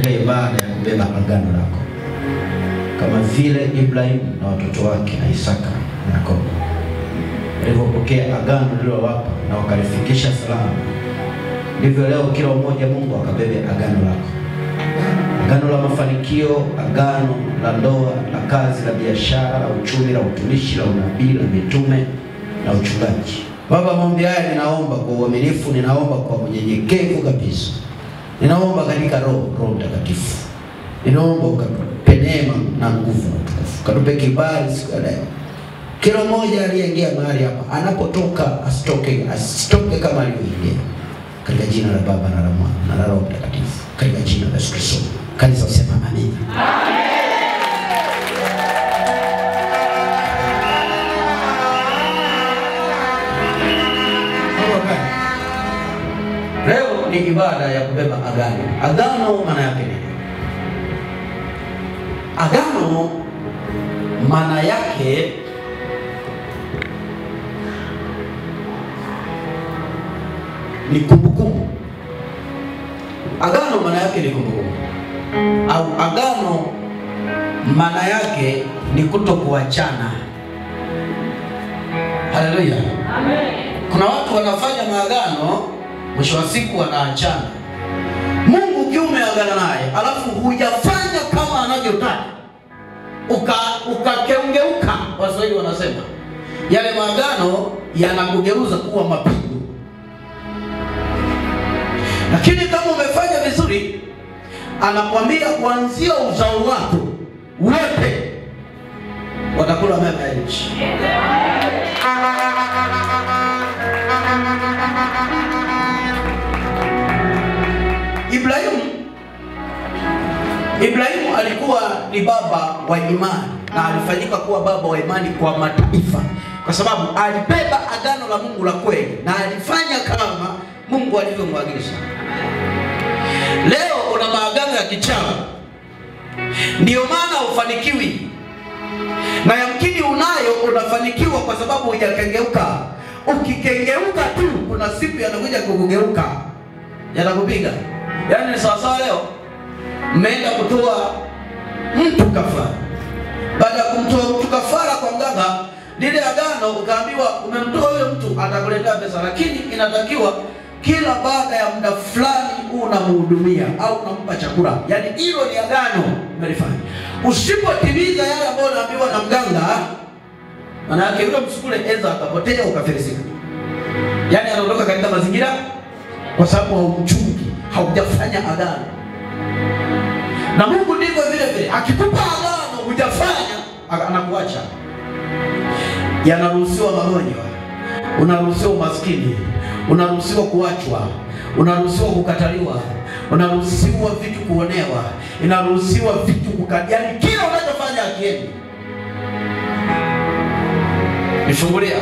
katika ibada ya kubeba agano lako, kama vile Ibrahim na watoto wake na Isaka na Yakobo walipokea agano lililowapa na wakalifikisha salama, ndivyo leo kila mmoja Mungu akabebe agano lako. Agano la mafanikio, agano la ndoa, la kazi, la biashara, la uchumi, la utumishi, la unabii, la mitume na uchungaji. Baba, maombi haya ninaomba kwa uaminifu, ninaomba kwa unyenyekevu kabisa. Ninaomba katika Roho Mtakatifu. Ninaomba ukatupe neema na nguvu na utukufu. Katupe kibali siku ya leo. Kila mmoja aliyeingia mahali hapa anapotoka asitoke kama alivyoingia. Katika jina la Baba na la Mwana na la Roho Mtakatifu. Katika jina la Yesu Kristo. Kanisa sema amen. Amen. Leo ni ibada ya kubeba agano. Agano maana yake nini? Agano maana yake ni kumbukumbu. Agano maana yake ni kumbukumbu. Au agano maana yake ni kutokuachana. Haleluya. Amen. Kuna watu wanafanya maagano, mwisho wa siku wanaachana. Mungu ukiumeagana naye alafu hujafanya kama anavyotaka, ukakeungeuka, Waswahili wanasema yale maagano yanakugeuza kuwa mapigo. Lakini kama umefanya vizuri, anakuambia kuanzia uzao wako wote watakula mema ya nchi. Ibrahimu alikuwa ni baba wa imani, na alifanyika kuwa baba wa imani kwa mataifa kwa sababu alibeba agano la Mungu la kweli na alifanya kama Mungu alivyomwagiza. Leo una maagano ya kichawi, ndio maana ufanikiwi, na yamkini unafanikiwa kwa sababu hujakengeuka. Ukikengeuka tu kuna siku yanakuja kukugeuka, yanakupiga. Yaani ni sawa leo mmeenda kutoa mtu kafara. Baada ya kumtoa mtu kafara kwa mganga, lile agano ukaambiwa umemtoa huyo mtu atakuletea pesa, lakini inatakiwa kila baada ya muda fulani unamhudumia au unampa chakula. Yaani hilo ni agano umelifanya. Usipotimiza yale ambayo unaambiwa na mganga, maana yake yule msukule eza akapotea ukafilisika. Yaani anaondoka katika mazingira kwa sababu haumchungi, haujafanya agano. Na Mungu ndivyo vile vile, akikupa agano hujafanya, anakuacha. Yanaruhusiwa magonjwa, unaruhusiwa umaskini, unaruhusiwa kuachwa, unaruhusiwa kukataliwa, unaruhusiwa vitu kuonewa, inaruhusiwa vitu kukadiani, kila unachofanya akiendi. Nifungulia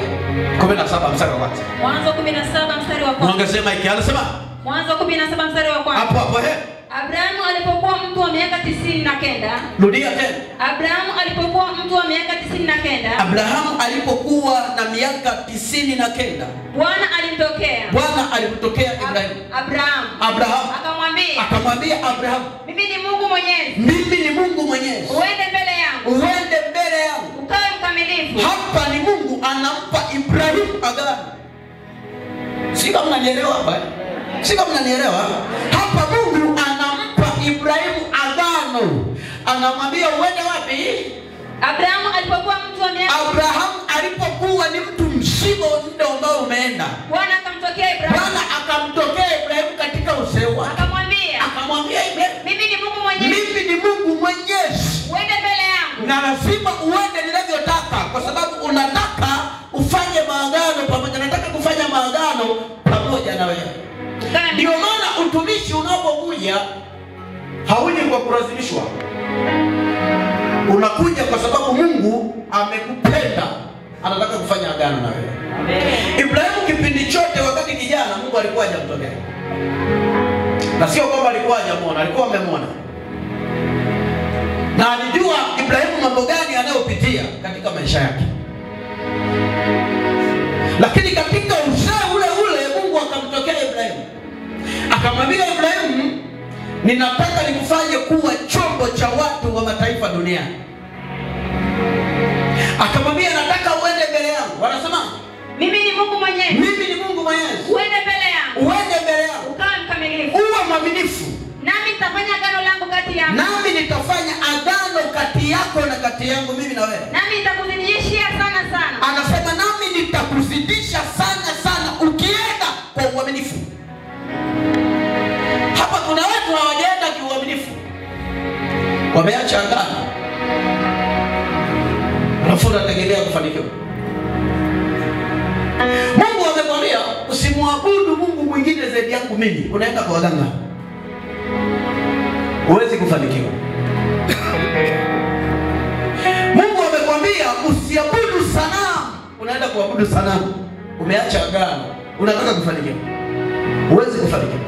17 mstari wa kwanza. Mwanzo 17 mstari wa kwanza. Mwangesema iki anasema? Mwanzo 17 mstari wa kwanza. Hapo Abrahamu alipokuwa mtu wa miaka 99. Rudia tena. Abrahamu alipokuwa mtu wa miaka 99. Abrahamu alipokuwa na miaka 99. Bwana alimtokea Ibrahimu. Abrahamu akamwambia Abrahamu, mimi ni Mungu Mwenyezi. Uende mbele yangu. Ukawe mkamilifu. Hapa ni Mungu anampa Ibrahimu agano. Si kama mnanielewa hapa? Hapa Mungu anampa Ibrahimu agano. Anamwambia uende wapi? Abrahamu alipokuwa ni mtu mzima, muda ambao umeenda. Bwana akamtokea Ibrahimu katika usewa. Akamwambia mimi ni Mungu Mwenyezi. Uende mbele yangu. Na lazima uende ninavyotaka, kwa sababu unataka ufanye maagano pamoja. Nataka kufanya maagano pamoja na wewe. Ndio maana utumishi unapokuja hauji kwa kulazimishwa. Unakuja kwa sababu Mungu amekupenda, anataka kufanya agano na wewe. Amen. Ibrahimu kipindi chote wakati kijana, Mungu alikuwa hajamtokea. Na sio kwamba alikuwa hajamuona, alikuwa amemwona. Na alijua Ibrahimu mambo gani anayopitia katika maisha yake. Lakini katika uzee ule Mungu akamtokea Ibrahimu. Akamwambia Ibrahimu, ninataka nikufanye kuwa chombo cha watu wa mataifa duniani. Akamwambia nataka uende mbele yangu. Wanasema mimi ni Mungu Mwenyezi. Mimi ni Mungu Mwenyezi. Uende mbele yangu. Uende mbele yangu. Ukawe mkamilifu. Uwe mwaminifu. Nami nitafanya agano langu kati yako. Nami nitafanya agano kati yako na kati yangu mimi na wewe. Nami nitakuzidishia sana sana. Anasema nami nitakuzidisha sana sana ukienda kwa uaminifu. Hapa kuna watu hawajaenda kiuaminifu. Wameacha agano. Alafu unategemea kufanikiwa. Mungu amemwambia usimwabudu Mungu mwingine zaidi yangu mimi. Unaenda kwa waganga. Huwezi kufanikiwa. Mungu amekwambia usiabudu sanamu. Unaenda kuabudu sanamu. Umeacha agano. Unataka kufanikiwa. Huwezi kufanikiwa.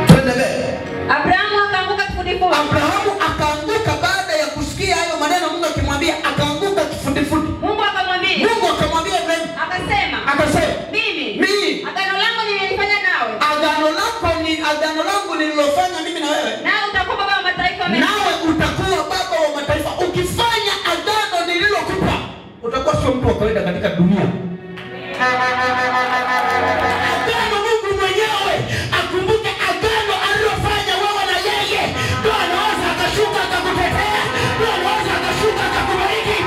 Twende mbele. Abrahamu akaanguka kifudifudi. Abrahamu akaanguka baada ya kusikia hayo maneno Mungu akimwambia, akaanguka kifudifudi. Mungu akamwambia Ibrahim. Akasema mimi agano langu nililofanya nawe. Agano langu nililofanya mimi na wewe. Nawe utakuwa baba wa mataifa mengi. Nawe utakuwa baba wa mataifa. Ukifanya agano nililokupa, utakuwa sio mtu wa kawaida katika dunia. Agano Mungu mwenyewe akumbuke agano alilofanya wewe na yeye. Ndio anaweza akashuka akakutetea. Ndio anaweza akashuka akakubariki.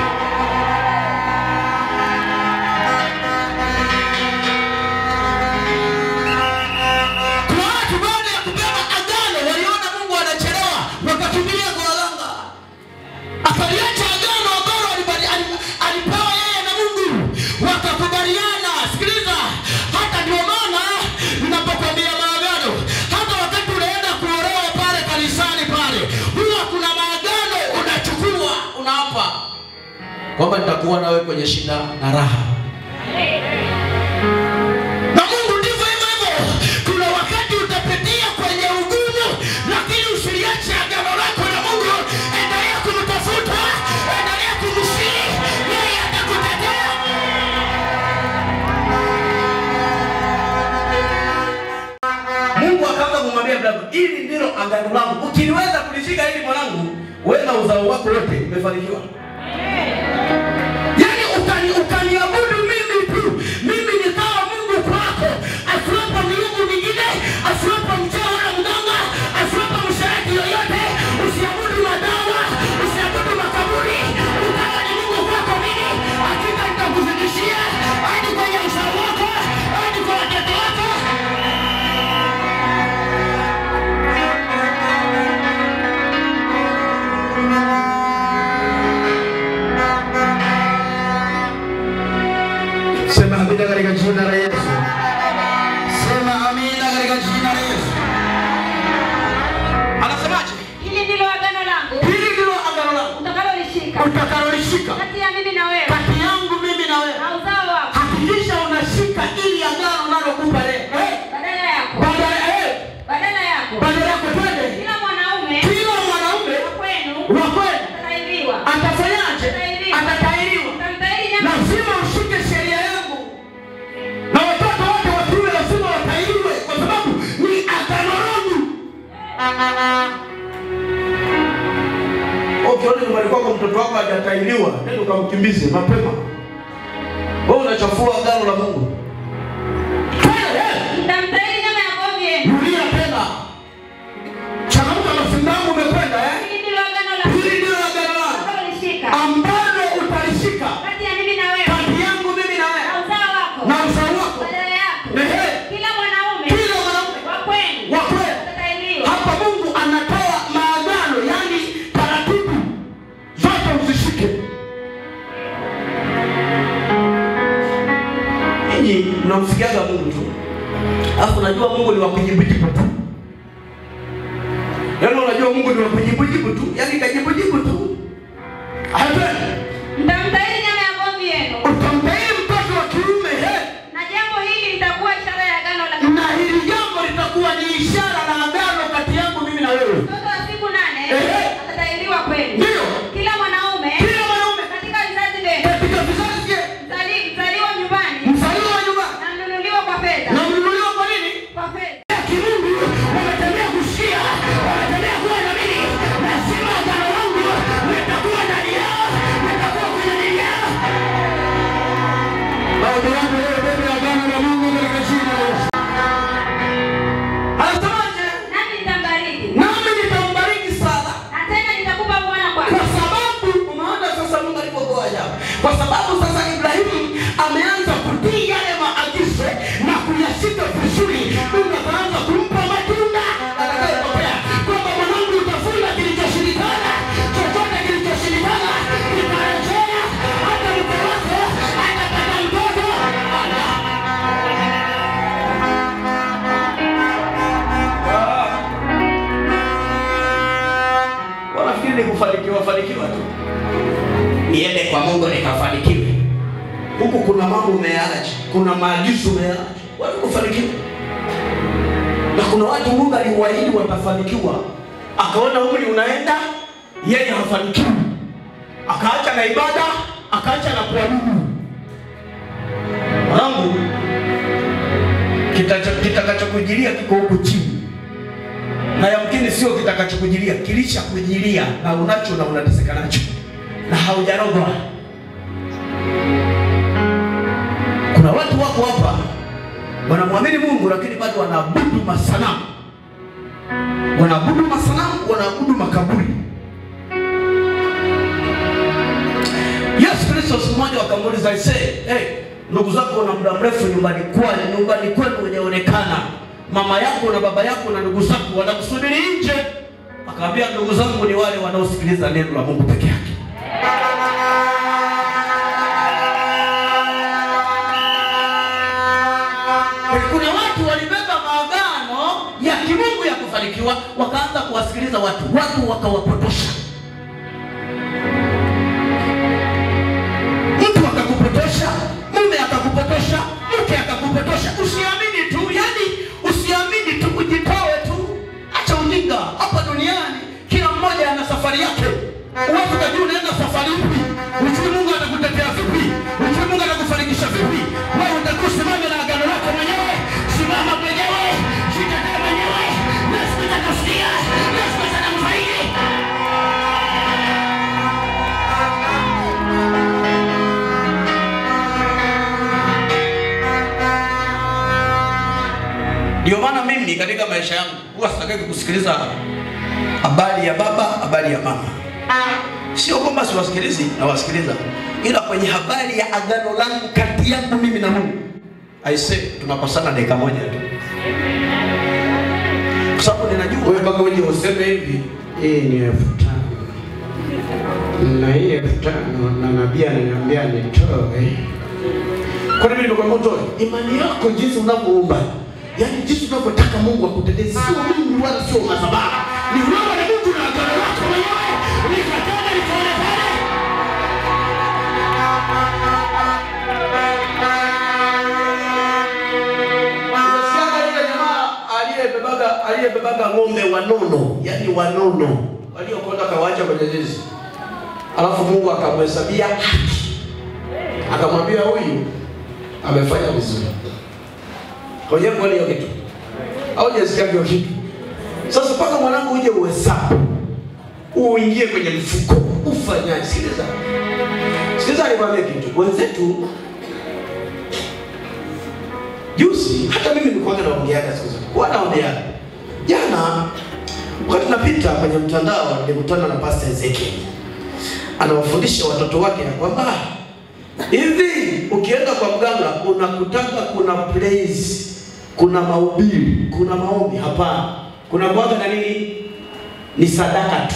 Kwa watu baada ya kupewa agano waliona Mungu anachelewa, wakakimbilia kwa waganga. Akaliacha agano ambalo alipewa yeye na Mungu. Wakakubaliana. Sikiliza, hata ndio maana ninapokuambia maagano, hata wakati unaenda kuolewa pale kanisani pale, huwa kuna maagano unachukua, unaapa kwamba nitakuwa nawe kwenye shida na raha. Na Mungu ndivyo hivyo. Kuna wakati utapitia kwenye ugumu, lakini usiliache agano lako na Mungu. Endelea kumtafuta, endelea kumsihi, yeye atakutetea. Mungu akaanza kumwambia Abrahamu, hili ndilo agano langu. Ukiniweza kulishika hili mwanangu, wewe na uzao wako wote umefanikiwa. Yaani ukaniabudu mimi tu. Mimi nikawa Mungu kwako. Asiwepo miungu mingine, asiwepo mchawi wala mganga, asiwepo msharati yoyote. Usiabudu madawa, usiabudu makaburi. Ukawa ni Mungu kwako mimi. Hakika nitakuzidishia hadi kwenye uzao wako, hadi kwa watoto wako. Sema amina katika jina la Yesu. Sema amina katika jina la Yesu. Anasemaje? Hili ndilo agano langu. Hili ndilo agano langu. Utakalolishika. Kati ya mimi na wewe. Kati yangu mimi na wewe. Na uzao wako. Hakikisha unashika ili agano nalokupa leo. Badala yako. Badala yako twende. Kila mwanaume wa kwenu atafanyaje? Atatairiwa. Lazima ushike sheria yangu. Na watoto wote wa kiume lazima watairiwe kwa sababu ni agano langu. Ukiona nyumbani kwako mtoto wako hajatairiwa, nenda ukamkimbize mapema. Wewe unachafua agano la Mungu. Mtamtairi nyama ya ng'ombe. Rudia tena. Changamka masindamu umekwenda Hili ndilo agano langu. Hili ndilo agano langu. Ambalo utalishika. Kati ya mimi na wewe. Kati yangu mimi na wewe. Na uzao wako. Na uzao wako. Badala yako. Kila mwanaume. Wa kwenu. Atatairiwa. Hapa Mungu anatoa maagano, yani taratibu zote uzishike. Ninyi mnamsikiaga Mungu tu. Alafu unajua Mungu ni wa kujibu tu. Yaani unajua Mungu ni wa kujibu tu. Yaani kajibu tu. Hata Mtamtairi nyama ya ng'ombe yenu. utamtairi mtoto wa kiume. Na jambo hili litakuwa ishara ya agano la Na hili jambo litakuwa ni ishara la agano kati yangu mimi na wewe. mtoto wa siku 8 atatairiwa kwenu. Ndio. Kila mwanaume katika vizazi vyenu. Katika vizazi vyetu. Mzaliwa nyumbani. Na mnunuliwa kwa fedha. Na mnunuliwa kwa nini? Kwa fedha. Kimungu wametembea kusikia kufanikiwa tu, niende kwa Mungu nikafanikiwe. Huku kuna mambo umeacha, kuna maagizo umeacha, watu kufanikiwa. Na kuna watu Mungu aliwaahidi watafanikiwa, akaona umri unaenda, yeye hafanikiwi, akaacha na ibada, akaacha na kuabudu. Wangu kitakachokujilia kiko huku chini, na yamkini sio kitakachokujilia, kilishakujilia na unacho na unateseka nacho na haujarogwa. Kuna watu wako hapa wanamwamini Mungu lakini bado wanaabudu masanamu. Wanaabudu masanamu, wanaabudu makaburi. Yesu Kristo siku moja wakamuuliza, ndugu zako na muda mrefu nyumbani kwenu hujaonekana. Mama yako na baba yako na ndugu zako wanakusubiri nje. Akaambia, ndugu zangu ni wale wanaosikiliza neno la Mungu peke yake. Kuna watu walibeba maagano ya kimungu ya kufanikiwa, wakaanza kuwasikiliza watu wakawapotosha. Mtu akakupotosha, mume akakupotosha, mke akakupotosha. Usiamini tu, yani usiamini tu, ujitoe tu. Acha ujinga. Hapa duniani kila mmoja ana safari yake. Wewe utajua unaenda safari ipi, ujue Mungu atakutetea vipi, ujue Mungu atakufanikisha vipi. Wewe utakusimama na agano lako mwenyewe, simama mwenyewe, jitetee mwenyewe, na sikuta kusikia, na sikuta na mfaidi. Ndio maana mimi katika maisha yangu huwa sitaki kusikiliza habari ya baba, habari ya mama. Sio kwamba siwasikilizi, na wasikiliza, ila kwenye habari ya agano langu kati yangu mimi na Mungu, tunapasana dakika moja tu. Kwa sababu ninajua wewe mpaka uje useme hivi, hii ni 5,000. Na hii 5,000 na nabii ananiambia nitoe. Kwa nini nimekwambia utoe? Imani yako jinsi unavyoomba, yani jinsi unavyotaka Mungu akutendee, sio Mungu wala sio madhabahu. Ni wewe na Mungu na agano lako mwenyewe. Nikataka nitoe pale. Unasikia ile jamaa aliyebebaga ng'ombe wanono, yani wanono, waliokwenda kawacha kwenye zizi. Alafu Mungu akamhesabia haki. Akamwambia huyu amefanya vizuri. Kwa hiyo kwa hiyo kitu au jesikia hiyo kitu. Sasa paka mwanangu uje uhesabu, uingie kwenye mfuko, ufanyaje? Sikiliza nikwambie kitu. Wenzetu juzi, hata mimi nilikuwa naongeaga siku zote. Kwa naongeaga. Jana wakati tunapita kwenye mtandao nilikutana na Pastor Ezekiel. Anawafundisha watoto wake kwamba hivi ukienda kwa mganga unakutaka kuna praise, kuna mahubiri, kuna maombi. Hapana. Kuna bwaga na nini? Ni sadaka tu.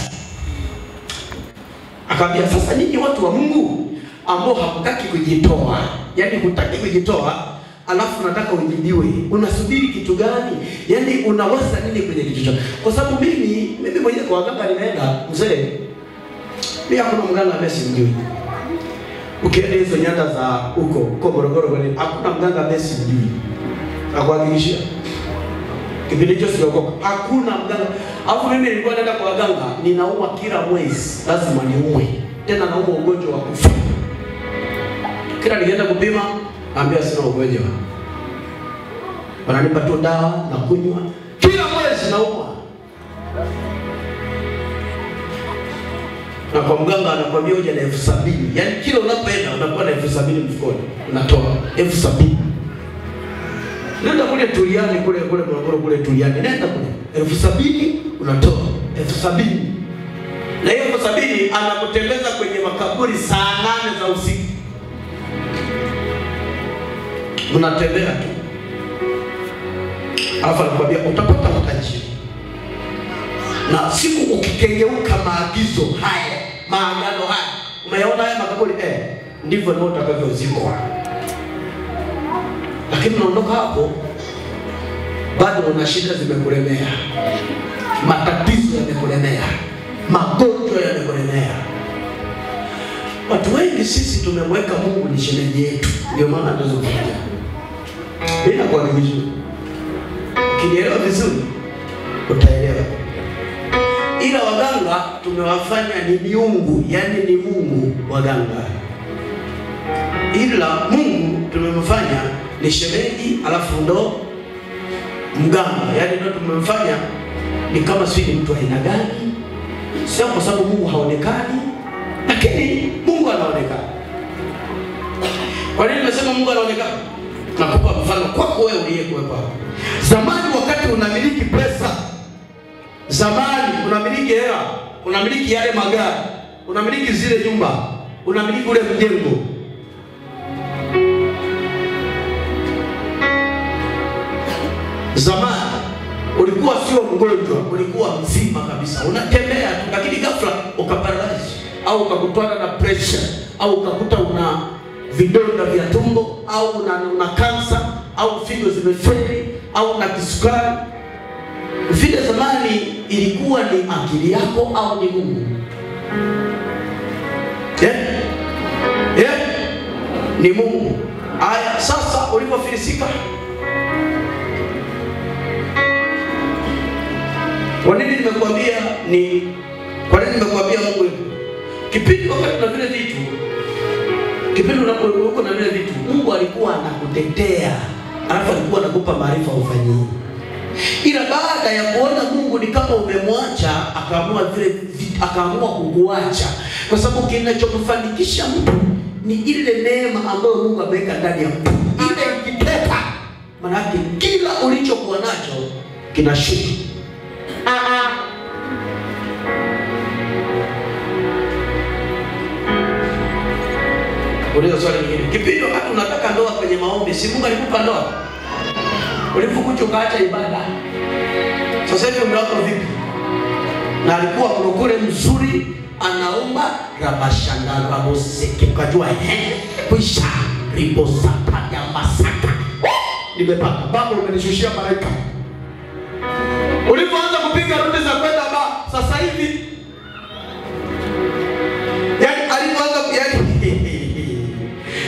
Akaambia, sasa nyinyi watu wa Mungu ambao hamtaki kujitoa, yani hutaki kujitoa, alafu unataka ujibiwe, unasubiri kitu gani? Yani unawaza nini kwenye kitu chako? Kwa sababu mimi mwenyewe kwa waganga ninaenda, mzee, mimi hakuna mganga ambaye simjui. Ukienda hizo nyanda za huko Morogoro kwani hakuna mganga ambaye simjui. Nakuhakikishia. Kipindi hicho siokoka, hakuna mganga. Alafu mimi nilikuwa naenda kwa waganga, ninaumwa kila mwezi, lazima niumwe. Tena naumwa ugonjwa wa kufa. Kila nikienda kupima, naambia sina ugonjwa. Wananipa tu dawa na kunywa. Kila mwezi naumwa. Na kwa mganga anakuambia uje na 70,000. Yaani kila unapoenda unakuwa na 70,000 mfukoni. Unatoa 70,000. Nenda kule Tuliani kule Morogoro kule Tuliani. Nenda kule 70,000 unatoa 70,000. Na hiyo 70,000 anakutembeza kwenye makaburi saa 8 za usiku. Unatembea tu. Alafu anakuambia utapata utajiri. Na siku ukikengeuka maagizo haya, maagano haya, umeona haya makaburi ndivyo ndio utakavyozikwa. Lakini unaondoka hapo bado una shida zimekulemea. Matatizo yamekulemea. Magonjwa yamekulemea. Watu wengi sisi tumemweka Mungu ni shemeji yetu. Ndio maana tunazungumza. Bila kwa vizuri. Ukinielewa vizuri utaelewa. Ila waganga tumewafanya ni miungu, yani ni Mungu waganga. Ila Mungu tumemfanya ni shemeji alafu ndo mganga. Yani ndo tumemfanya ni kama sisi mtu aina gani? Sio kwa sababu Mungu haonekani, lakini Mungu anaonekana. Kwa nini nasema Mungu anaonekana? Nakupa mfano kwako wewe uliyekuwepo hapo. Zamani wakati unamiliki pesa, zamani unamiliki hela, unamiliki yale magari, unamiliki zile nyumba, unamiliki ule mjengo. Zamani ulikuwa sio mgonjwa, ulikuwa mzima kabisa. Unatembea tu, lakini ghafla ukaparalyze au ukakutana na pressure au ukakuta una vidonda vya tumbo au una kansa au figo zimefeli au na kisukari. Vile zamani ilikuwa ni akili yako au ni Mungu? Ni Mungu. Aya, sasa ulipofilisika, kwa nini nimekuambia Mungu hivi? Kipindi wakati na vile vitu, kipindi unapokuwa na vile vitu, Mungu alikuwa anakutetea, alafu alikuwa anakupa maarifa ufanyie. Ila baada ya kuona Mungu ni kama umemwacha, akaamua kukuacha, kwa sababu kinachokufanikisha mtu ni ile neema ambayo Mungu ameweka ndani ya mtu. Ile ikitoka, maana yake kila ulichokuwa nacho kinashuka. Ulizo swali lingine. Kipindi wakati unataka ndoa kwenye maombi, si Mungu alikupa ndoa? Ulipokuja ukaacha ibada. Sasa hivi mume wako vipi? Na alikuwa mlokole mzuri, anaomba rabashanga raboseke, ukajua kuisha ribosapa ya masaka. Nimepata baba, umenishushia malaika. Ulipoanza kupiga rudi za kwenda sasa hivi,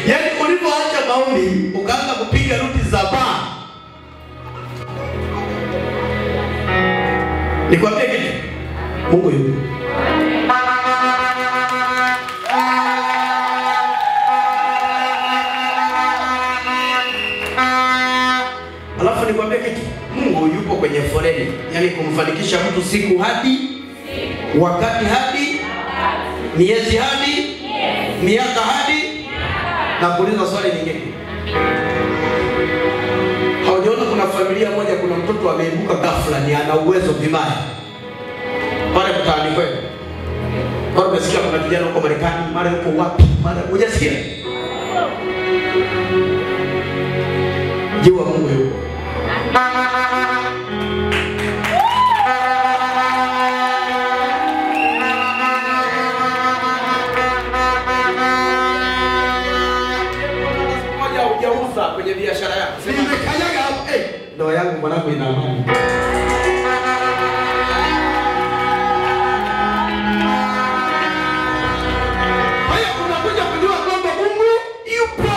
yani ulipoacha maombi ukaanza kupiga rudi za nikwambie kitu, Mungu yupo. Alafu nikwambie kitu, Mungu yupo kwenye foleni, yani kumfanikisha mtu siku hadi wakati hadi miezi hadi miaka hadi. Na kuuliza swali lingine, haujaona kuna familia moja, kuna mtoto ameibuka ghafla ni ana uwezo vibaya pale mtaani kwenu? Bado umesikia kuna kijana huko Marekani, mara yuko wapi, mara hujasikia? Jua Mungu yupo. Kwenye biashara yako, nimekanyaga hapo, ndoa yangu mwanangu ina amani. Haya, unakuja kujua kwamba Mungu yupo.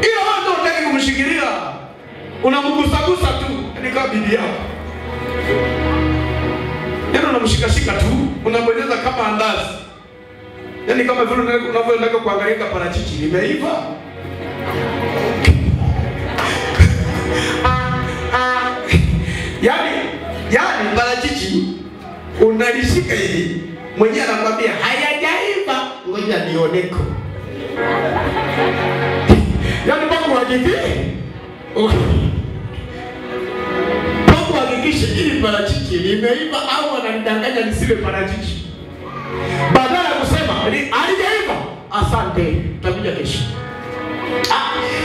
Ila wewe ndio unataka kumshikilia, unamgusagusa tu, ni kama bibi yako. Ndio unamshikashika tu, unabonyeza kama andazi. Yani kama vile unavyoenda kuangalia parachichi limeiva. yani parachichi unalishika hivi, mwenyewe anakuambia hayajaiva, ngoja nioneko. Yani mpaka uhakikishe. Mpaka uhakikishe ili parachichi limeiva au ananidanganya nisile parachichi. Badala ya kusema alijaiva, asante, tutakuja kesho.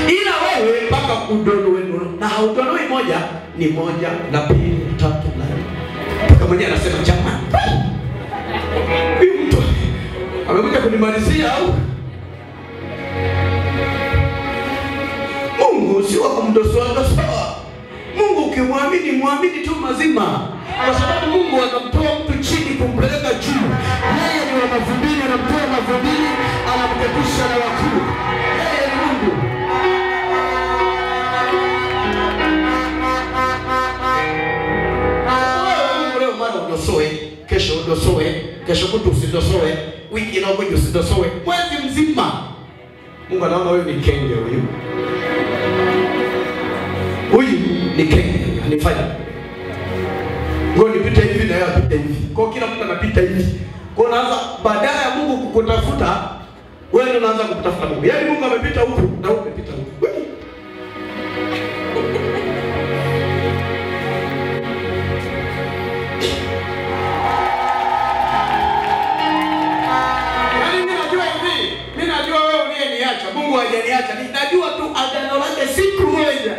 Ila wewe mpaka udonoe, na haudonoi moja, ni moja, la pili, tatu, la nne. Mpaka mwenyewe anasema jamani, huyu mtu amekuja kunimalizia au? Mungu si wa kumdosoa. Mungu ukimwamini, muamini tu mazima. Kwa sababu Mungu anamtoa mtu chini kumpeleka juu. Yeye ni wa udosoe, kesho kutu usidosoe, wiki inayokuja usidosoe, mwezi mzima. Mungu anaona huyu ni kenge huyu. Huyu ni kenge, anifanya. Ngo nipite hivi na yeye apite hivi. Kwa kila mtu anapita hivi. Kwa unaanza badala ya Mungu kukutafuta, wewe ndio unaanza kutafuta Mungu. Yaani Mungu amepita huku na wewe umepita huku. Mungu hajaniacha, ninajua tu agano lake siku moja.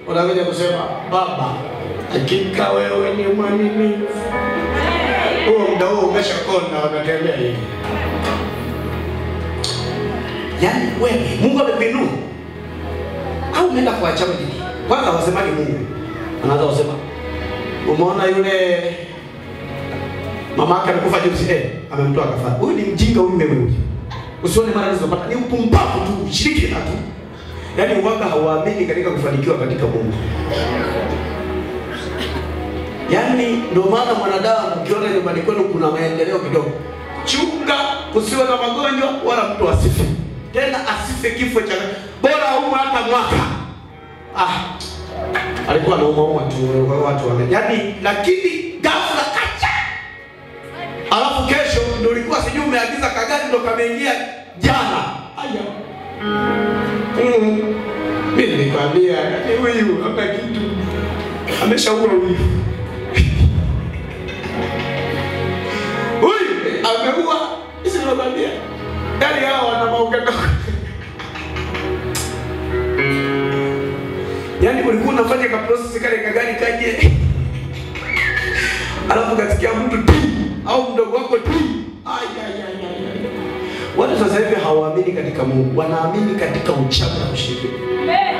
Unakuja kusema Baba, hakika wewe ni mwaminifu. Huo muda huo umeshakonda, unatembea hivi. Yaani wewe Mungu amekuinua au umeenda kuacha wengine? Kwanza wasemaje Mungu? Anaanza kusema umeona yule mama yake amekufa juzi, amemtoa kafara. Huyu ni mjinga huyu wewe. Usione mara unazopata ni upumbavu tu, shiriki na tu. Yaani uwaga hauamini katika kufanikiwa katika Mungu. Yaani ndio maana mwanadamu ukiona nyumbani kwenu kuna maendeleo kidogo, chunga kusiwe na magonjwa wala mtu asife. Tena asife kifo cha bora aume hata mwaka. Alikuwa anauma tu watu wame. Yaani lakini ghafla kacha. Alafu kesho ndio ulikuwa sijui umeagiza kagari ndio kameingia jana. Aya. Mimi nikwambia huyu hapa kitu ameshaua huyu. Huyu ameua, sisi tunakwambia. Ndani hao wana maugano. Yaani ulikuwa unafanya ka process kale kagari kaje. Alafu kasikia mtu tu au mdogo wako tu. Watu sasa hivi hawaamini katika Mungu, wanaamini katika uchawi na ushirikina.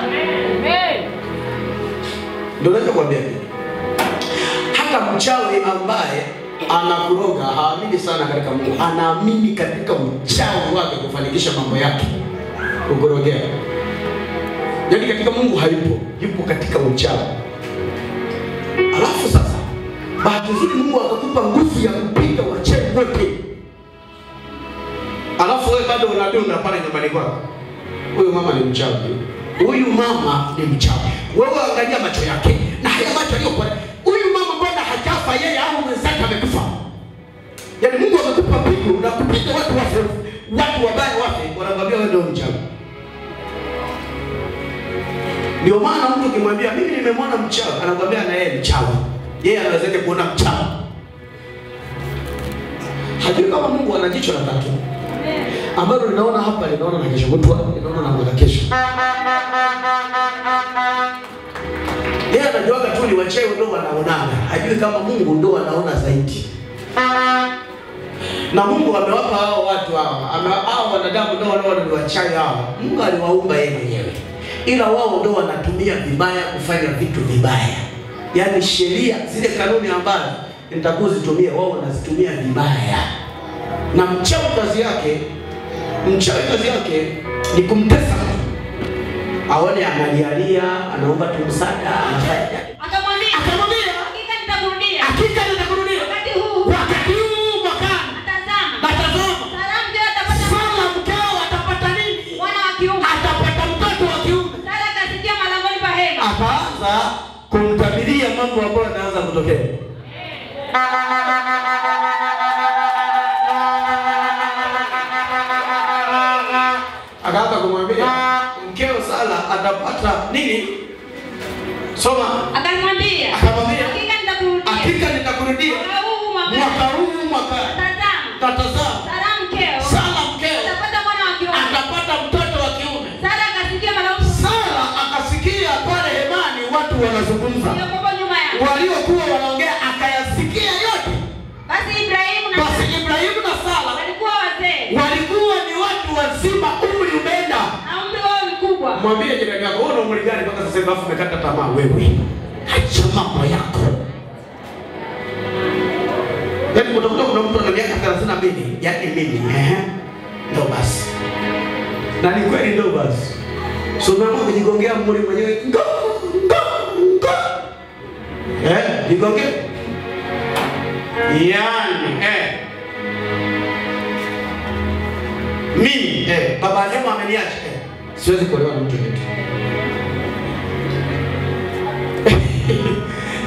Amen. Ndio nakwambia. Hata mchawi ambaye anakuroga haamini sana katika Mungu, anaamini katika uchawi wake kufanikisha mambo yake. Kukurogea. Yaani katika Mungu hayupo, yupo katika uchawi. Alafu sasa bahati nzuri Mungu akakupa nguvu ya kupiga wachawi wote. Alafu wewe bado unadunda pale nyumbani kwako. Huyu mama ni mchawi. Huyu mama ni mchawi. Wewe angalia macho yake na haya macho aliyokuwa. Huyu mama mbona hajafa yeye au mwenzake amekufa? Yaani Mungu amekupa pigo na kupiga watu wafe. Watu wabaya wafe, wanakwambia wewe ndio mchawi. Ndio maana mtu ukimwambia mimi nimemwona mchawi, anakwambia na yeye mchawi. Yeye anawezaje kuona mchawi? Hajui kama Mungu ana jicho la tatu. Ambalo linaona hapa, linaona na kesho kutwa, linaona na mwaka kesho. Yeye anajua tu ni wachawi ndio wanaonana. Hajui kama Mungu ndio anaona zaidi. Na Mungu amewapa hao watu hao wanadamu ndio wanaona ni wachawi hao. Mungu aliwaumba yeye mwenyewe. Ila wao ndio wanatumia vibaya kufanya vitu vibaya. Yaani sheria zile kanuni ambazo nitakuzitumia wao wanazitumia vibaya. Na mchawi kazi yake ni kumtesa. Aone analialia, anaomba tu msaada, anafanya. Akamwambia hakika nitakurudia. Wakati huu mwakani. Natazama. Sara mkeo atapata nini? Atapata mtoto wa kiume. Akaanza kumtabiria mambo ambayo yanaanza kutokea. Akaanza kumwambia mkeo Sara atapata nini? Soma. Akamwambia hakika nitakurudia. Mwaka huu Tazama. Sara mkeo atapata mtoto wa kiume. Sara akasikia pale hemani watu wanazungumza. Waliokuwa wanaongea akayasikia yote. Basi Ibrahimu na Sara walikuwa ni watu wazima, umri umeenda. Mwambie jirani yako, una umri gani mpaka sasa hivi umekata tamaa wewe? Acha mambo yako. Yaani utakuta kuna mtu ana miaka 32, yaani mimi, ndio basi. Na ni kweli ndio basi. So mama kujigongea mwili mwenyewe. Nigongea. Yani mimi baba yangu ameniacha, siwezi kuolewa na mtu yeyote.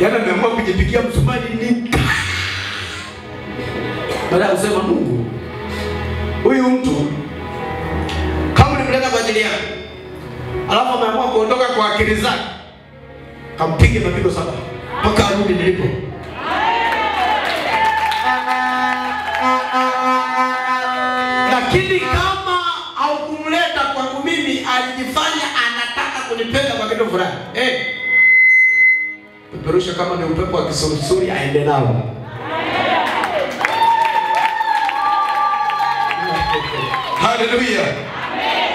Yana nimeamua kujipigia msumari ni baada ya kusema Mungu, huyu mtu kama nimleta kwa ajili yake, alafu ameamua kuondoka kwa akili zake, kampige mapigo 7 mpaka arudi nilipo. Lakini kama haukumleta kwangu mimi, alijifanya anataka kunipenda kwa kitu fulani, peperusha kama ni upepo wa kisurisuri, aende nao. Hallelujah.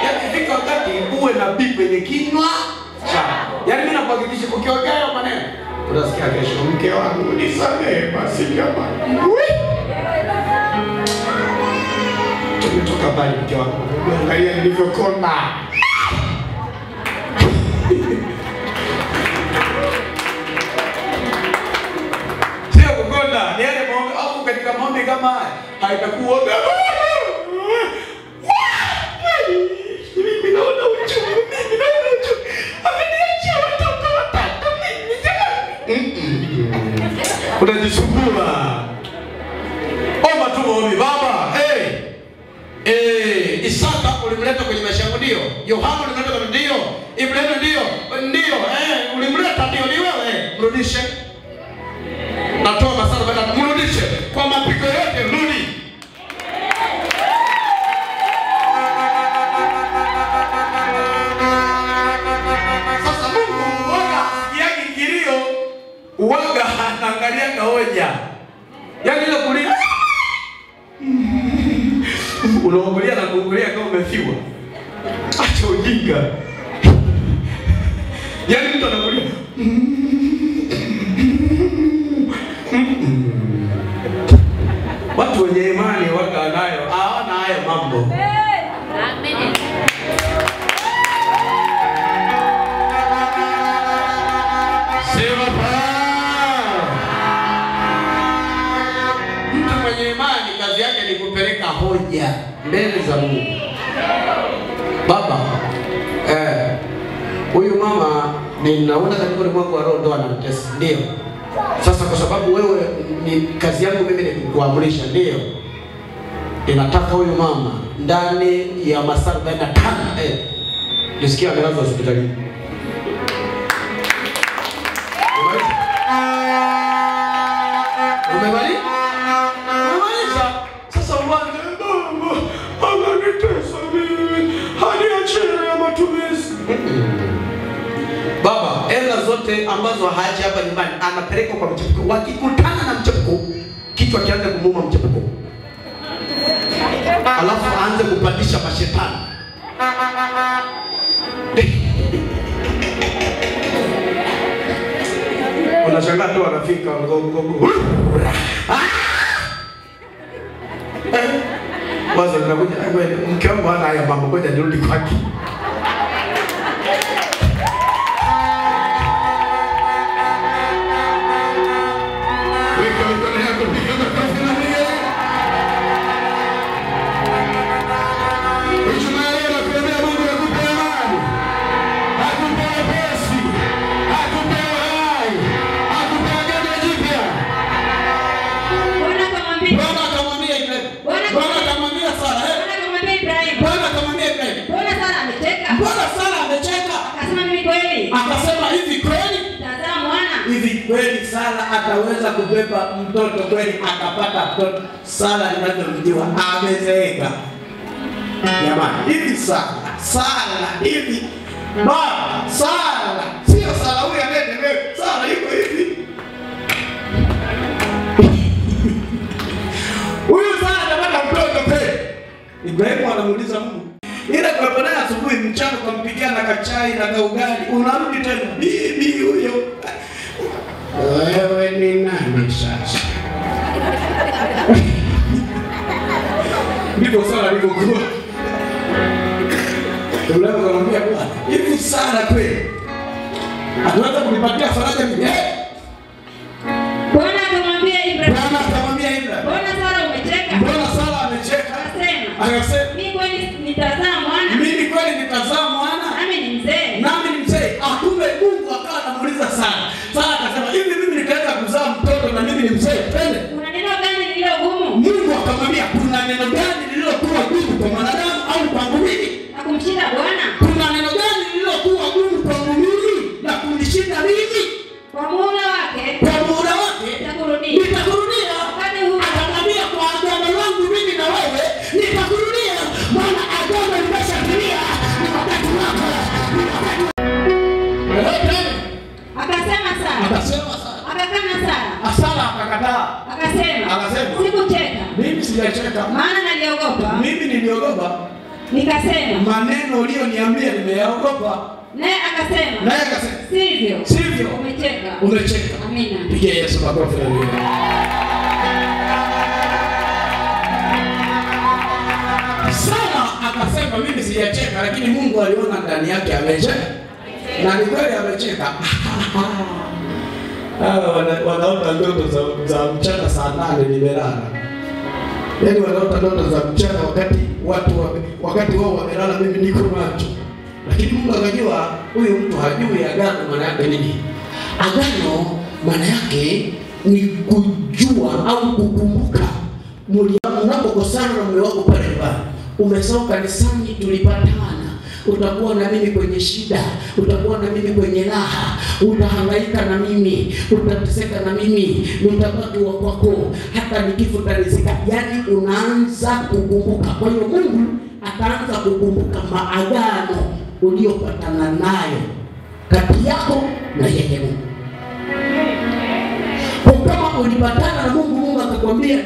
Yaani fika wakati uwe na bibi kwenye kinywa chako. Yaani mimi nakuhakikisha ukiongea hayo maneno, utasikia kesho, mke wangu nisamehe basi kama. Tumetoka mbali mke wangu. Angalia nilivyokonda. Sio kukonda, ni yale maombi au katika maombi kama haya, haitakuwa mimi naona uchungu, ameniachia watoto watatu mimi. Unajisumbua. Omba tu maombi, Baba, Isaka ulimleta kwenye maisha yangu, ndio. Yohana ulimleta kwenye, ndio. Ibrahimu ndio, ulimleta, ndio, ni wewe. Mrudishe. Natoa masala baada, mrudishe. Kwa mapigo yote rudi. Sasa Mungu yake kilio uwaga anaangalia hoja. Yaani ile kulia unaongelea na kuongelea kama umefiwa. Acha ujinga. Yaani mtu anakulia watu wenye imani waka nayo hawana haya mambo. Amen. Sema mtu mwenye imani kazi yake ni kupeleka hoja mbele za Mungu. Baba, huyu mama ninaona katika ulimwengu wa roho ndo anamtesa. Ndio. Sasa kwa sababu wewe ni kazi yangu mimi ni kukuamrisha, ndio. Ninataka huyu mama ndani ya masaa 45 nisikia amelazwa hospitalini. Umemaliza? Sasa uanze baba nitesa mimi. Haniachie ya matumizi. Baba, hela zote ambazo haachi hapa nyumbani anapeleka kwa mchepuko. Wakikutana na mchepuko, kichwa kianze kumuuma mchepuko. Alafu aanze kupandisha mashetani. Unashangaa tu anafika ngogo. Wazo linakuja, mke wangu hana haya mambo, ngoja nirudi kwake. Akasema hivi kweli? Tazama mwana. Hivi kweli Sara ataweza kubeba mtoto kweli akapata mtoto? Sara ninavyomjua amezeeka. Jamani, hivi Sara hivi. Baba, Sara, sio Sara huyu anayetemeka. Sara yuko hivi. Huyu Sara atapata mtoto kweli? Ibrahimu anamuuliza Mungu. Ila kwa baada asubuhi mchana kumpikia na kachai na kaugali, unarudi tena bibi huyo. Wewe ni nani sasa? Ndipo Sara alikokuwa. Ndio akamwambia Bwana, hivi Sara kweli anaweza kunipatia faraja mimi? Bwana akamwambia Ibrahimu. neno gani lililokuwa gumu kwa mwanadamu au kwangu mimi na kumshinda Bwana? Kuna neno gani lililokuwa gumu kwangu mimi na kunishinda mimi? Kwa muda wake nitakurudia. Akamwambia kwa agano langu mimi na wewe nitakurudia, maana agano limeshatimia. Ni wakati wako. Akasema Sara. Sara akakataa. Akasema sikucheka. Mimi sijacheka. Maana niliogopa. Nikasema maneno ulioniambia nimeyaogopa. Naye akasema sivyo. Umecheka. Amina. Pigia Yesu makofi. Sara akasema mimi sijacheka, lakini Mungu aliona ndani yake amecheka. Na ni kweli amecheka. Wanaota ndoto za mchana saa 8 nimelala. Yaani wanaota ndoto za mchana wakati wao wamelala, mimi niko macho. Lakini Mungu akajua huyu mtu hajui agano maana yake nini. Agano maana yake ni kujua au kukumbuka. Mnapokosana na mume wako pale nyumbani, umesoma kanisani tulipatana, utakuwa na mimi kwenye shida, utakuwa na mimi kwenye raha, utahangaika na mimi, utateseka na mimi, nitabaki wa kwako, hata nikifa utalizika. Yaani unaanza kukumbuka. Kwa hiyo Mungu ataanza kukumbuka maagano uliopatana nayo kati yako na yeye Mungu. Kama ulipatana na Mungu akakwambia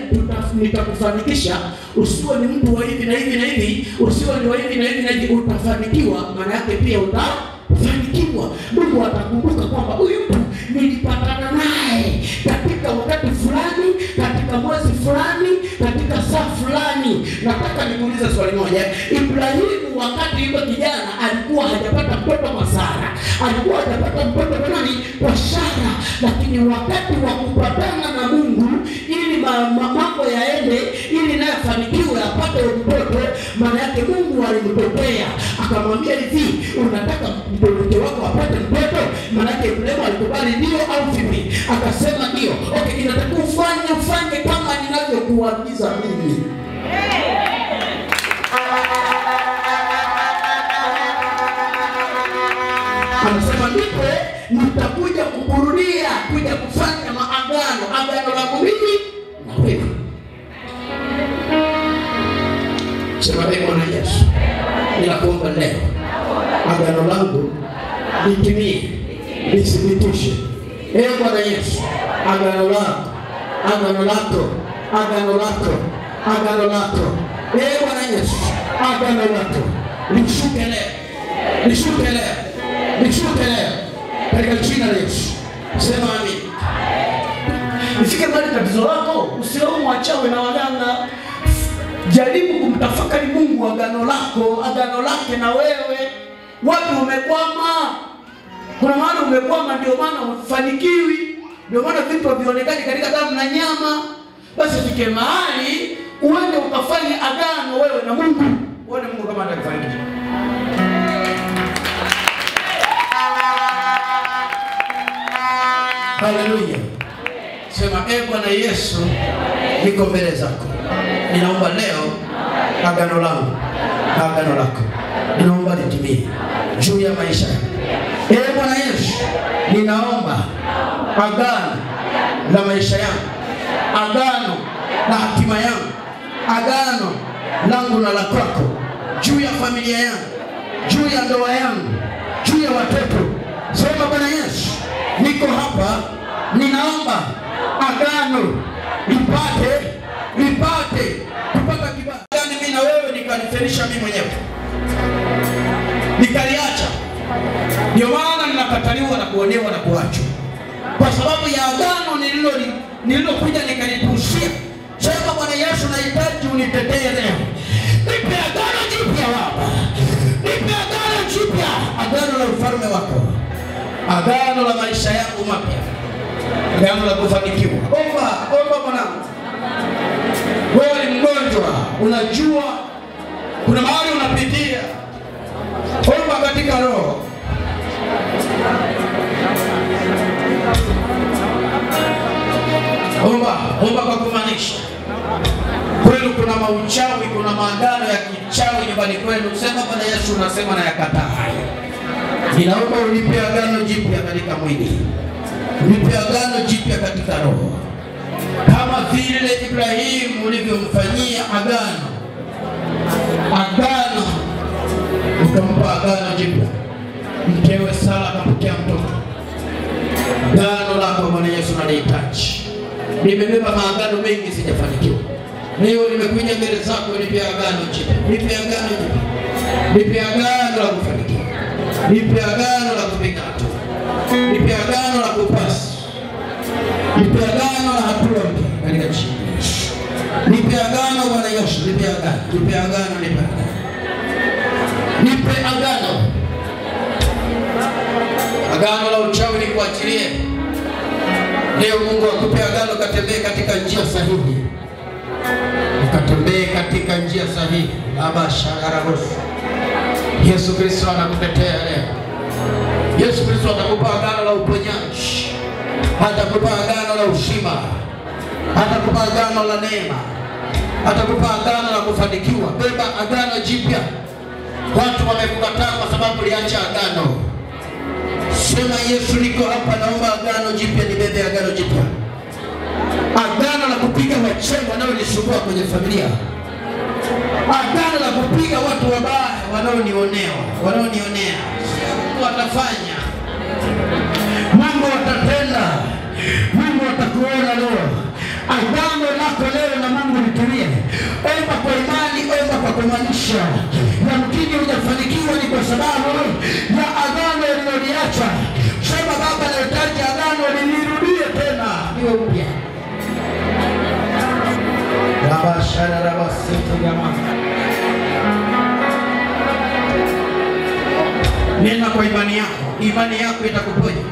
nitakufanikisha, usiwe ni mtu wa hivi na hivi na hivi, usiwe ni wa hivi na hivi na hivi, utafanikiwa, maana yake pia utafanikiwa. Mungu atakumbuka kwamba huyu mtu nilipatana naye katika wakati fulani, katika mwezi fulani, katika saa fulani. Nataka nikuulize swali moja. Ibrahimu wakati yuko kijana alikuwa hajapata mtoto kwa Sara, alikuwa hajapata mtoto kwa nani? Kwa Sara. Lakini wakati wa kupatana na Mungu ili mambo yaende, ili naye afanikiwe apate mtoto, maana yake Mungu alimtokea akamwambia hivi, unataka mtoto wako apate mtoto? Maana yake Ibrahimu alikubali ndio au vipi? Akasema ndio. Okay, inataka ufanye kama ninavyokuagiza mimi. Anasema ndipo nitakuja kukurudia, kuja kufanya agano langu mimi na wewe. Sema Bwana Yesu, ninakuomba leo agano langu litimie, lithibitishe. Bwana Yesu, agano lako. Bwana Yesu, agano lako lishuke leo katika jina la Yesu. Sema amen. Ifike mahali tatizo lako usiomwe wachawi na waganga. Jaribu kumtafakari Mungu, agano lake na wewe. Wapi umekwama? Kuna mahali umekwama, ndio maana hufanikiwi, ndio maana vitu havionekani katika damu na nyama. Basi fike mahali uende ukafanye agano wewe na Mungu. Uone Mungu kama atakufanikisha. Haleluya. Sema Bwana Yesu, niko mbele zako. Ninaomba leo agano langu na agano lako, ninaomba litimie juu ya maisha yangu. Bwana Yesu, ninaomba agano la maisha yangu, agano la hatima yangu, agano langu na la kwako, juu ya familia yangu, juu ya ndoa yangu, juu ya watoto. Sema Bwana Yesu, niko hapa, ninaomba agano nipate kupata kibali. Mimi na wewe nikaliferisha mimi mwenyewe, nikaliacha. Ndio maana ninakataliwa na kuonewa na kuachwa, kwa sababu ya agano nililokuja nikalipushia. Sema Bwana Yesu, nahitaji unitetee leo. Nipe agano jipya Baba, nipe agano jipya, agano la ufalme wako, agano la maisha yangu mapya, agano la kufanikiwa. Omba mwanangu. Wewe ni mgonjwa, unajua kuna mahali unapitia. Omba katika roho. Omba kwa kumaanisha. Kweli kuna mauchawi, kuna maagano ya kichawi nyumbani kwenu, sema Bwana Yesu, unasema na yakataa haya. Ninaomba unipe agano jipya katika mwili, unipe agano jipya katika roho, kama vile Ibrahimu ulivyomfanyia agano ukampa agano jipya. Mkewe Sara akapokea mtoto. Agano lako Bwana Yesu nalihitaji. Nimebeba maagano mengi sijafanikiwa. Leo nimekuja mbele zako, nipe agano jipya. Nipe agano jipya. Nipe agano la kufanikiwa. Nipe agano la kupiga hatua. Nipe agano la kupasi. Nipe agano la hatua mpya katika jina la Yesu. Nipe agano Bwana Yesu, nipe agano. Nipe agano, nipe agano. Nipe agano. Agano la uchawi ni kuachilie. Leo Mungu akupe agano, katembee katika njia sahihi. Ukatembee katika njia sahihi. Baba shagarabosu. Yesu Kristo anakutetea leo. Yesu Kristo atakupa agano la uponyaji. Atakupa agano la uzima. Atakupa agano la neema. Atakupa agano la kufanikiwa. Beba agano jipya. Watu wamekukataa kwa sababu uliacha agano. Sema Yesu, niko hapa, naomba agano jipya, nibebe agano jipya. Agano la kupiga wachawi wanaonisumbua kwenye familia. Agano la kupiga watu wabaya wanaonionea. Mungu atafanya. Mungu atatenda. Mungu atakuona leo. Agano lako leo na Mungu litulie. Omba kwa imani, omba kwa kumaanisha. Yamkini hujafanikiwa ni kwa sababu ya agano uliloliacha. Sema Baba, nahitaji agano lirudie tena, niwe mpya. Baba shara raba sita jamaa. Nena kwa imani yako. Imani yako itakuponya.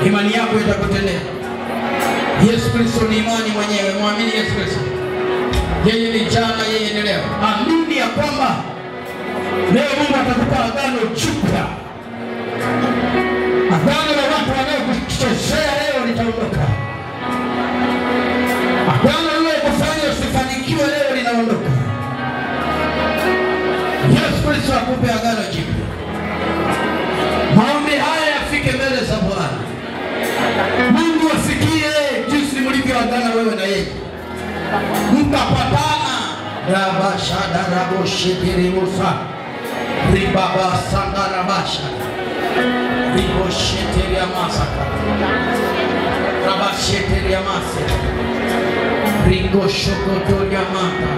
Imani yako itakutendea. Yesu Kristo ni imani mwenyewe. Muamini Yesu Kristo. Yeye ni jana, yeye ni leo. Amini ya kwamba leo Mungu atakupa agano jipya. Agano la watu wanaokuchezea leo litaondoka. Agano lile kufanya usifanikiwe leo linaondoka. Yesu Kristo akupe agano jipya. Maombi haya yafike mbele za Bwana. Mungu asikie jinsi mlivyoagana wewe na yeye. Mkapatana. Rabashada raboshitiri musa. Ribaba sandarabasha. Riboshitiri amasaka. Rabashitiri amase. Rigoshokotori amata.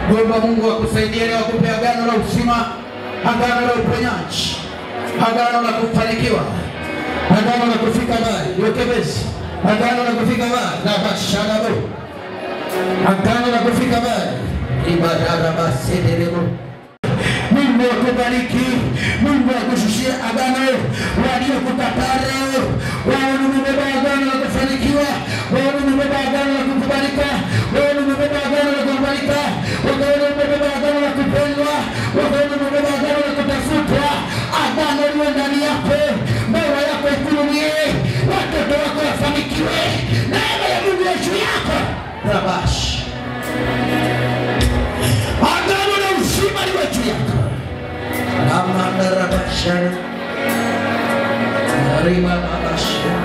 Gomba Mungu akusaidie leo, akupe agano la uzima, agano la uponyaji, agano la kufanikiwa, agano la kufika mbali, ukebezi, agano la kufika mbali, la basharabu, agano la kufika mbali, ibadara basedelebu. Mungu akubariki, Mungu akushushie agano, waliokukataa leo, wao wamebeba agano la kufanikiwa, wao wamebeba agano la kukubalika, wao wamebeba agano la kukubalika, wao wamebeba agano la kupendwa, wao wamebeba agano la kutafutwa. Agano liwe ndani yako, ndoa yako ikurumie, watoto wako wafanikiwe, neema ya Mungu ya juu yako. Rabash. Agano la uzima liwe juu yako. Amanda rabashara. Rima rabashara.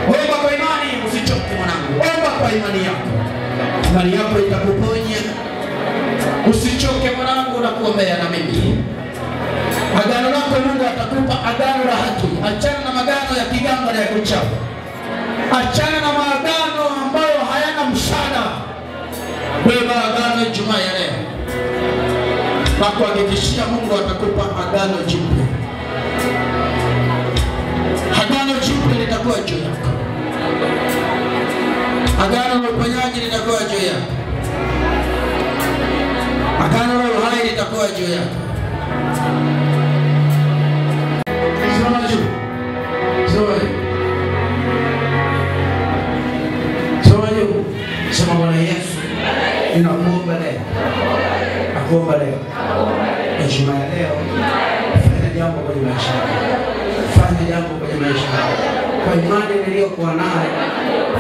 Omba kwa imani, usichoke mwanangu. Omba kwa imani yako. Imani yako itakuponya. Usichoke mwanangu, na kuombea na mimi. Agano lako Mungu atakupa agano la haki. Achana na magano ya kiganga na ya kuchawi. Achana na maagano ambayo hayana msaada. Beba agano Ijumaa ya leo. Na kuhakikishia Mungu atakupa agano jipya. Agano jipya litakuwa juu yako. Agano la uponyaji litakuwa juu yako. Agano la uhai litakuwa juu yako. Soma juu. Soma juu. Sema Bwana Yesu, ninakuomba leo. Nakuomba leo. Ijumaa ya leo, fanya jambo kwenye maisha yako. Fanya jambo kwenye maisha yako. kwa imani niliyokuwa nayo,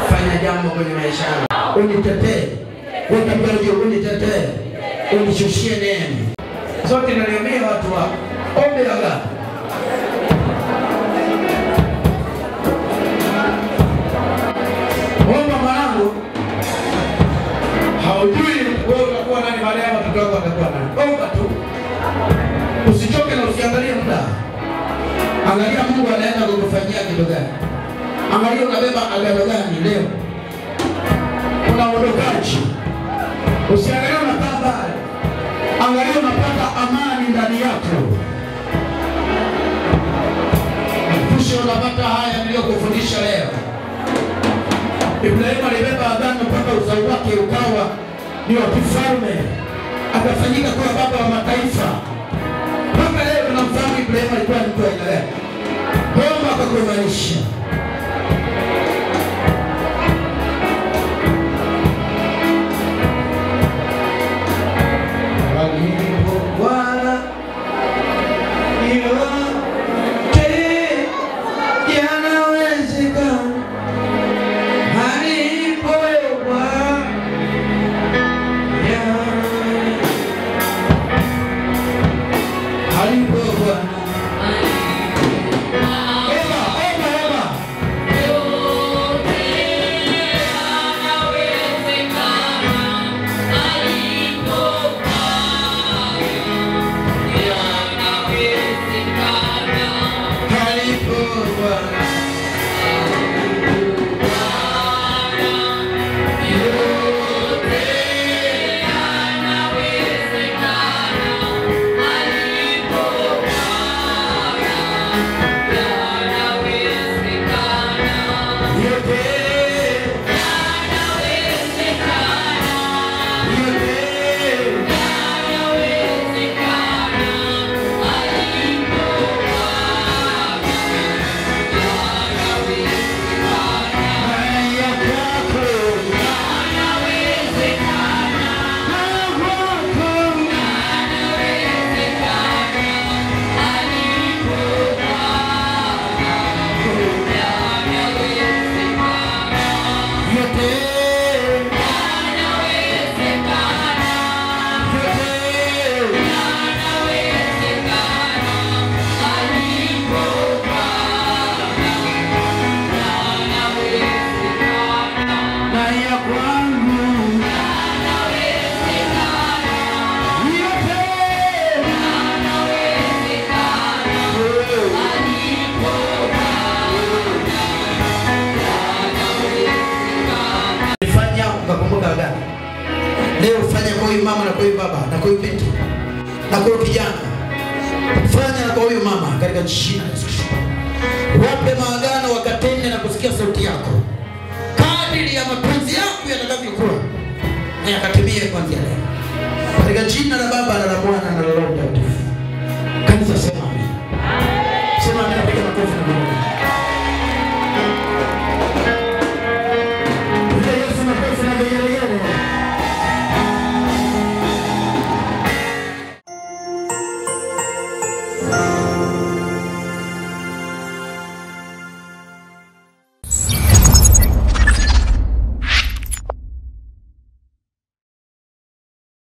fanya jambo kwenye maisha yangu. Unitetee. Weka mbele, unitetee. Unishushie neema. Sote naliomea watu wako. Ombi la agano. Omba mwanangu. Haujui wewe utakuwa nani baada ya watoto wako watakuwa nani. Omba tu. Usichoke na usiangalie muda. Angalia Mungu anaenda kukufanyia kitu gani. Angalia unabeba agano gani leo. Unaondokaje? Usiangalie unakaa mbali. Angalia unapata amani ndani yako. Kisha unapata haya niliyokufundisha leo. Ibrahimu alibeba agano mpaka uzao wake ukawa ni wa kifalme. Akafanyika kuwa baba wa mataifa. Mpaka leo tunamfahamu Ibrahimu alikuwa ni mtu wa aina gani. Mungu akakuimarisha. Leo fanya kwa huyu mama na kwa huyu baba na kwa huyu binti na kwa huyu kijana. Fanya na kwa huyu mama katika jina la Yesu. Wape maagano wakatende na kusikia sauti yako. Kadiri ya mapenzi yako yatakavyokuwa na yakatimie kuanzia leo. Katika jina la Baba na la Mwana na la Roho Mtakatifu. Kanisa sema amen. Sema amen, piga makofi na Mungu.